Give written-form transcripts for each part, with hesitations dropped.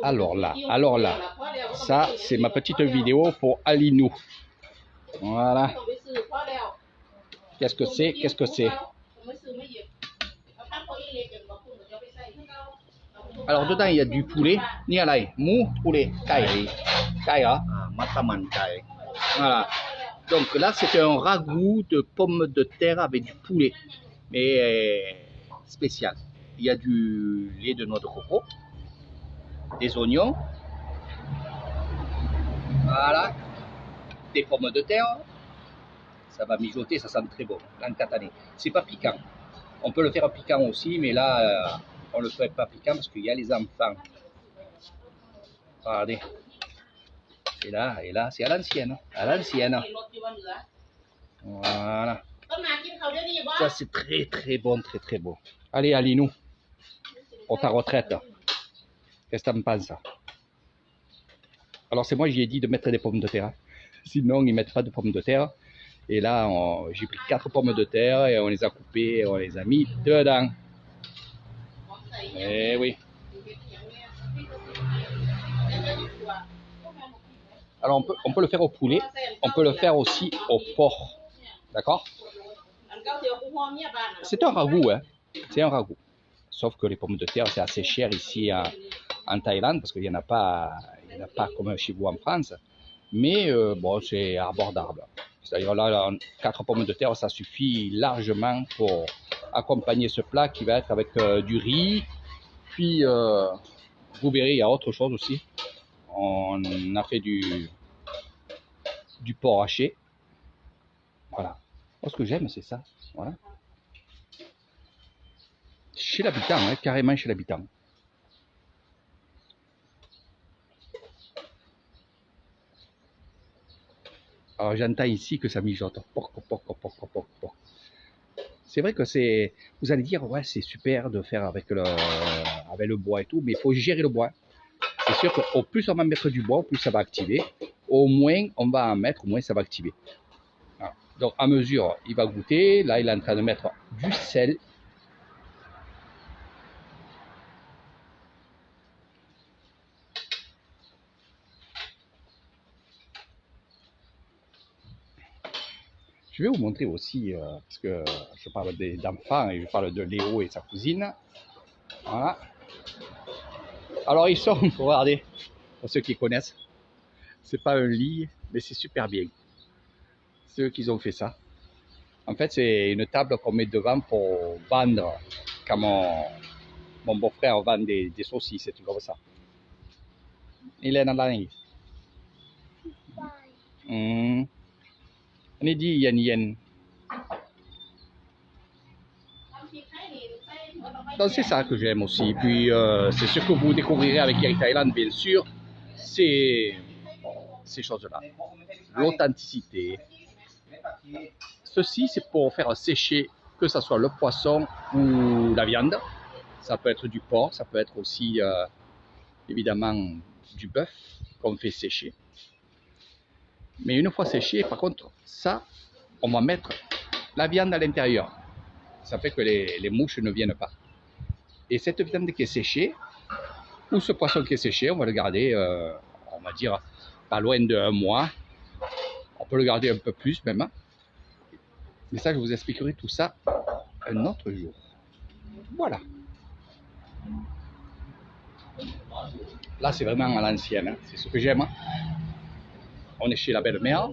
Alors là, ça c'est ma petite vidéo pour Alinou. Voilà. Qu'est-ce que c'est? Qu'est-ce que c'est? Alors dedans il y a du poulet, ni à l'ail, mou, poulet, caille, mataman caille. Voilà. Donc là c'est un ragoût de pommes de terre avec du poulet, mais spécial. Il y a du lait de noix de coco, des oignons, voilà, des pommes de terre. Ça va mijoter, ça sent très bon. L'encatané. C'est pas piquant. On peut le faire piquant aussi, mais là, on le fait pas piquant parce qu'il y a les enfants. Regardez. Et là, c'est à l'ancienne. À l'ancienne. Voilà. Ça, c'est très, très bon, très, très bon. Allez, Alinou, pour ta retraite. Qu'est-ce que tu en penses? Alors, c'est moi, j'y ai dit de mettre des pommes de terre. Sinon, ils ne mettent pas de pommes de terre. Et là, j'ai pris 4 pommes de terre et on les a coupées et on les a mis dedans. Eh oui. Alors, on peut le faire au poulet. On peut le faire aussi au porc. D'accord? C'est un ragoût, hein. C'est un ragoût. Sauf que les pommes de terre, c'est assez cher ici en Thaïlande parce qu'il n'y en a pas comme chez vous en France. Mais bon, c'est abordable. C'est-à-dire là, 4 pommes de terre, ça suffit largement pour accompagner ce plat qui va être avec du riz. Puis, vous verrez, il y a autre chose aussi. On a fait du porc haché. Voilà. Moi, ce que j'aime, c'est ça. Voilà. Chez l'habitant, hein, carrément chez l'habitant. Alors, j'entends ici que ça mijote. Porc. C'est vrai que c'est. Vous allez dire, ouais, c'est super de faire avec le bois et tout, mais il faut gérer le bois. C'est sûr qu'au plus on va mettre du bois, au plus ça va activer. Au moins on va en mettre, au moins ça va activer. Voilà. Donc à mesure, il va goûter. Là, il est en train de mettre du sel. Je vais vous montrer aussi, parce que je parle d'enfants et je parle de Léo et sa cousine. Voilà. Alors ils sont, regardez, pour ceux qui connaissent, c'est pas un lit, mais c'est super bien. C'est eux qui ont fait ça. En fait, c'est une table qu'on met devant pour vendre, quand mon beau-frère vend des saucisses et tout comme ça. Il est dans la ligne. On est dit yen. Donc c'est ça que j'aime aussi. Puis c'est ce que vous découvrirez avec Air Thailand, bien sûr. C'est ces choses-là. L'authenticité. Ceci, c'est pour faire sécher, que ce soit le poisson ou la viande. Ça peut être du porc, ça peut être aussi évidemment du bœuf qu'on fait sécher. Mais une fois séché, par contre, ça, on va mettre la viande à l'intérieur. Ça fait que les mouches ne viennent pas. Et cette viande qui est séchée, ou ce poisson qui est séché, on va le garder, on va dire, pas loin d'1 mois. On peut le garder un peu plus même. Mais ça, je vous expliquerai tout ça un autre jour. Voilà. Là, c'est vraiment à l'ancienne. Hein. C'est ce que j'aime. Hein. On est chez la belle-mère.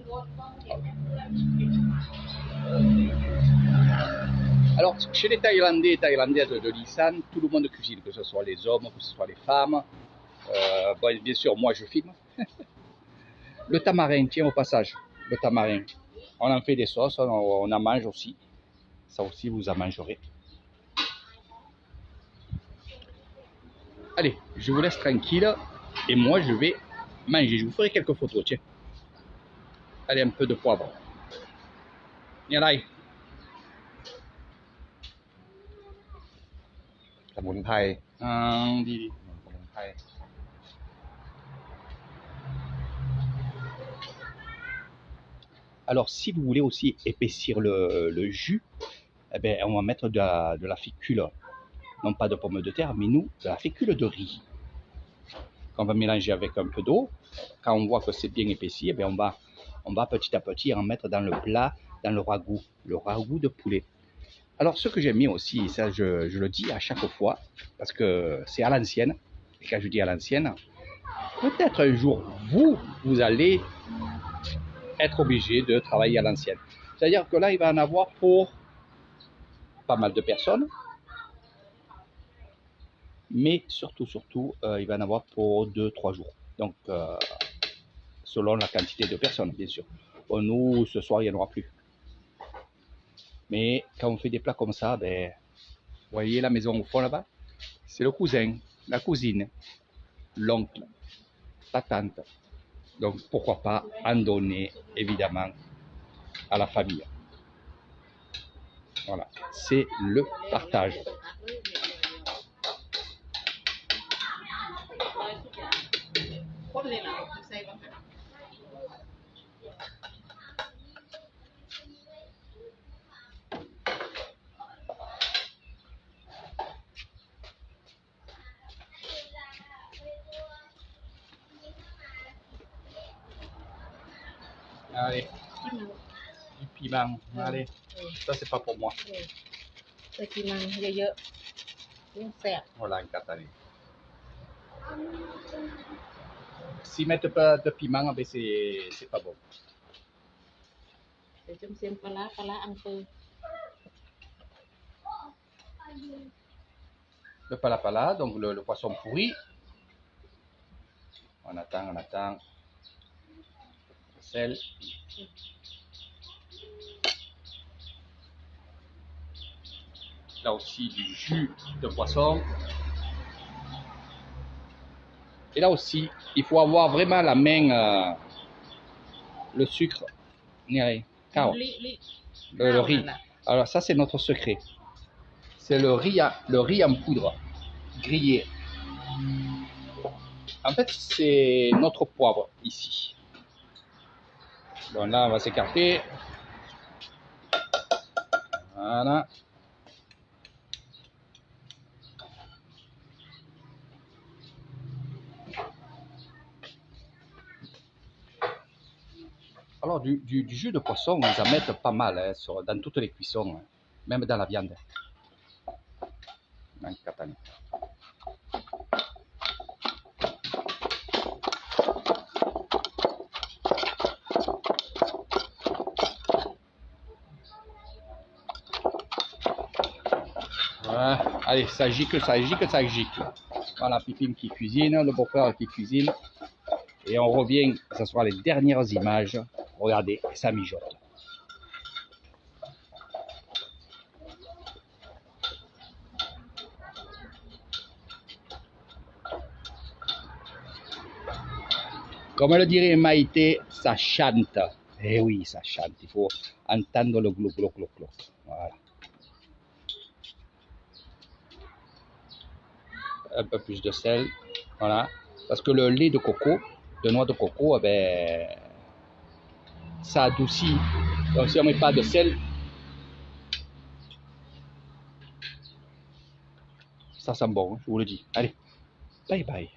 Alors, chez les Thaïlandais et Thaïlandaises de l'Isan, tout le monde cuisine, que ce soit les hommes, que ce soit les femmes. Bon, bien sûr, moi, je filme. Le tamarin, tiens, au passage, le tamarin. On en fait des sauces, on en mange aussi. Ça aussi, vous en mangerez. Allez, je vous laisse tranquille. Et moi, je vais manger. Je vous ferai quelques photos, tiens. Allez, un peu de poivre. Yalai. Alors, si vous voulez aussi épaissir le jus, eh ben, on va mettre de la fécule, non pas de pommes de terre, mais nous, de la fécule de riz, qu'on va mélanger avec un peu d'eau. Quand on voit que c'est bien épaissi, eh bien on va petit à petit en mettre dans le plat, dans le ragoût de poulet. Alors, ce que j'aime bien aussi, ça je le dis à chaque fois, parce que c'est à l'ancienne, et quand je dis à l'ancienne, peut-être un jour, vous allez être obligé de travailler à l'ancienne. C'est-à-dire que là, il va en avoir pour pas mal de personnes, mais surtout, il va en avoir pour 2-3 jours. Donc, selon la quantité de personnes, bien sûr. Bon, nous, ce soir, il n'y en aura plus. Mais quand on fait des plats comme ça, ben, vous voyez la maison au fond là-bas, c'est le cousin, la cousine, l'oncle, la tante. Donc, pourquoi pas en donner, évidemment, à la famille. Voilà, c'est le partage. Allez, du piment, allez, ça c'est pas pour moi. Voilà, en catalan. S'ils mettent pas de piment, ben c'est pas bon. Le palapala, donc le poisson pourri. On attend. Le sel. Là aussi du jus de poisson. Et là aussi, il faut avoir vraiment la main, le sucre, le riz. Alors ça c'est notre secret. C'est le riz en poudre, grillé. En fait, c'est notre poivre ici. Bon, là, on va s'écarter. Voilà. Alors, du jus de poisson, ils en mettent pas mal dans toutes les cuissons, même dans la viande. En Catanie. Voilà. Allez, ça gicle. Voilà, Pipine qui cuisine, le beau-frère qui cuisine. Et on revient, ce sera les dernières images. Regardez, ça mijote. Comme le dirait Maïté, ça chante. Eh oui, ça chante. Il faut entendre le glouc. Voilà. Un peu plus de sel. Voilà. Parce que le lait de coco, de noix de coco, eh ben, ça adoucit. Donc si on ne met pas de sel, ça sent bon, je vous le dis. Allez, bye bye.